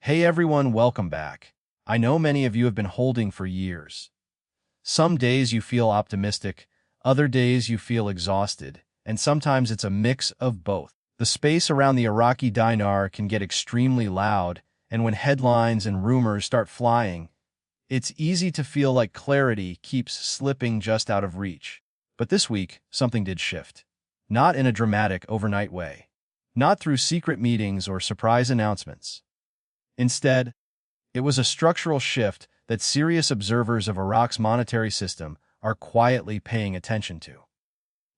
Hey everyone, welcome back. I know many of you have been holding for years. Some days you feel optimistic, other days you feel exhausted, and sometimes it's a mix of both. The space around the Iraqi dinar can get extremely loud, and when headlines and rumors start flying, it's easy to feel like clarity keeps slipping just out of reach. But this week, something did shift. Not in a dramatic overnight way. Not through secret meetings or surprise announcements. Instead, it was a structural shift that serious observers of Iraq's monetary system are quietly paying attention to.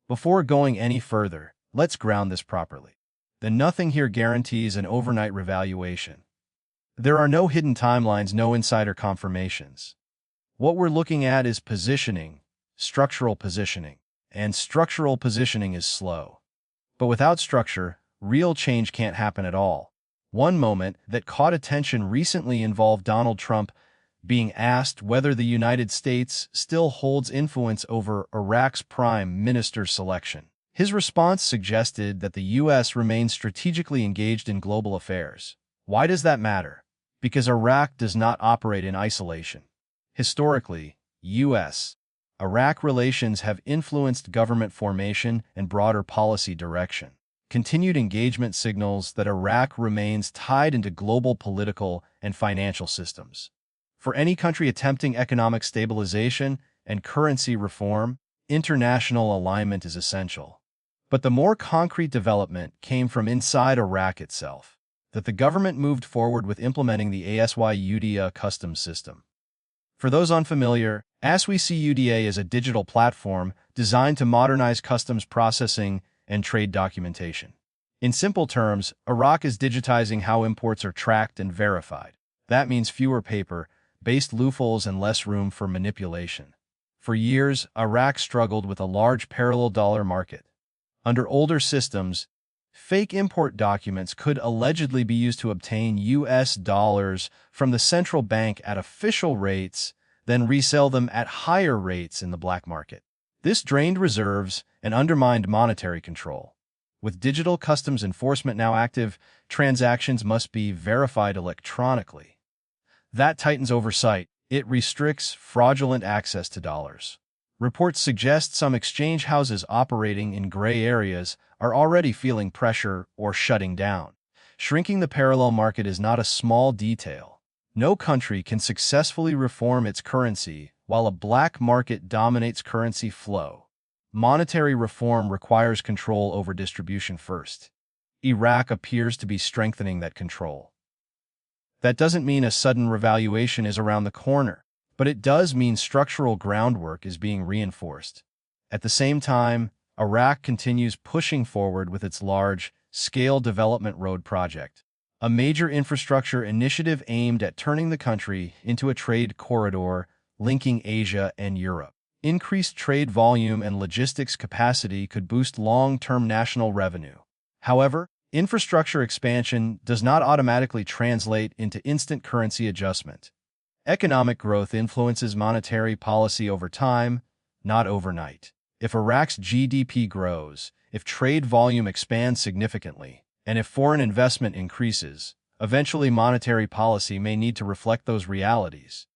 Before going any further, let's ground this properly. Then nothing here guarantees an overnight revaluation. There are no hidden timelines, no insider confirmations. What we're looking at is positioning, structural positioning, and structural positioning is slow. But without structure, real change can't happen at all. One moment that caught attention recently involved Donald Trump being asked whether the United States still holds influence over Iraq's prime minister selection. His response suggested that the U.S. remains strategically engaged in global affairs. Why does that matter? Because Iraq does not operate in isolation. Historically, U.S.-Iraq relations have influenced government formation and broader policy direction. Continued engagement signals that Iraq remains tied into global political and financial systems. For any country attempting economic stabilization and currency reform, international alignment is essential. But the more concrete development came from inside Iraq itself, that the government moved forward with implementing the ASYUDA customs system. For those unfamiliar, ASYUDA is a digital platform designed to modernize customs processing and trade documentation. In simple terms, Iraq is digitizing how imports are tracked and verified. That means fewer paper-based loopholes and less room for manipulation. For years, Iraq struggled with a large parallel dollar market. Under older systems, fake import documents could allegedly be used to obtain U.S. dollars from the central bank at official rates, then resell them at higher rates in the black market. This drained reserves and undermined monetary control. With digital customs enforcement now active, transactions must be verified electronically. That tightens oversight. It restricts fraudulent access to dollars. Reports suggest some exchange houses operating in gray areas are already feeling pressure or shutting down. Shrinking the parallel market is not a small detail. No country can successfully reform its currency while a black market dominates currency flow. Monetary reform requires control over distribution first. Iraq appears to be strengthening that control. That doesn't mean a sudden revaluation is around the corner, but it does mean structural groundwork is being reinforced. At the same time, Iraq continues pushing forward with its large-scale development road project, a major infrastructure initiative aimed at turning the country into a trade corridor linking Asia and Europe. Increased trade volume and logistics capacity could boost long-term national revenue. However, infrastructure expansion does not automatically translate into instant currency adjustment. Economic growth influences monetary policy over time, not overnight. If Iraq's GDP grows, if trade volume expands significantly, and if foreign investment increases, eventually monetary policy may need to reflect those realities.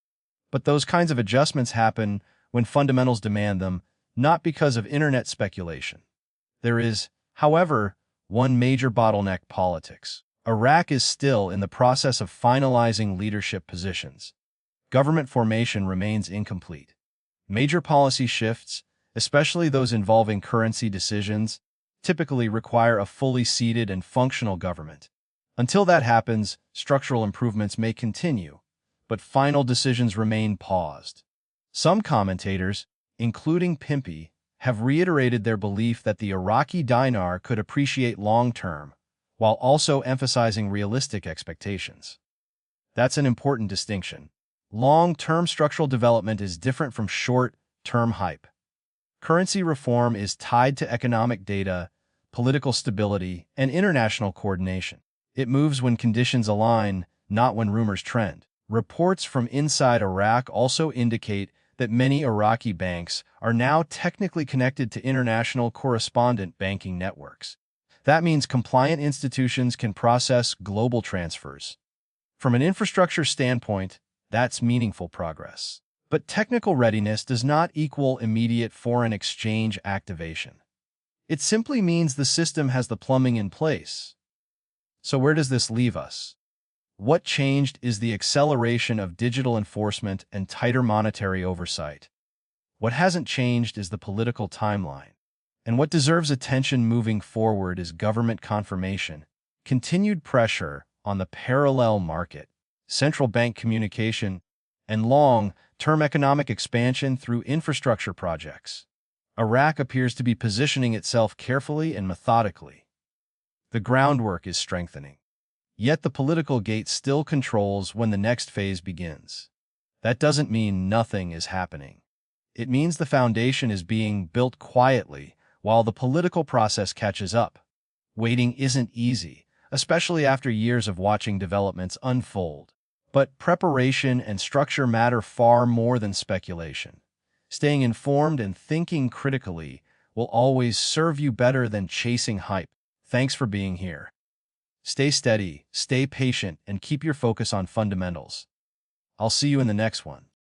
But those kinds of adjustments happen when fundamentals demand them, not because of internet speculation. There is, however, one major bottleneck: politics. Iraq is still in the process of finalizing leadership positions. Government formation remains incomplete. Major policy shifts, especially those involving currency decisions, typically require a fully seated and functional government. Until that happens, structural improvements may continue, but final decisions remain paused. Some commentators, including Pimpy, have reiterated their belief that the Iraqi dinar could appreciate long-term, while also emphasizing realistic expectations. That's an important distinction. Long-term structural development is different from short-term hype. Currency reform is tied to economic data, political stability, and international coordination. It moves when conditions align, not when rumors trend. Reports from inside Iraq also indicate that many Iraqi banks are now technically connected to international correspondent banking networks. That means compliant institutions can process global transfers. From an infrastructure standpoint, that's meaningful progress. But technical readiness does not equal immediate foreign exchange activation. It simply means the system has the plumbing in place. So where does this leave us? What changed is the acceleration of digital enforcement and tighter monetary oversight. What hasn't changed is the political timeline. And what deserves attention moving forward is government confirmation, continued pressure on the parallel market, central bank communication, and long-term economic expansion through infrastructure projects. Iraq appears to be positioning itself carefully and methodically. The groundwork is strengthening. Yet the political gate still controls when the next phase begins. That doesn't mean nothing is happening. It means the foundation is being built quietly while the political process catches up. Waiting isn't easy, especially after years of watching developments unfold. But preparation and structure matter far more than speculation. Staying informed and thinking critically will always serve you better than chasing hype. Thanks for being here. Stay steady, stay patient, and keep your focus on fundamentals. I'll see you in the next one.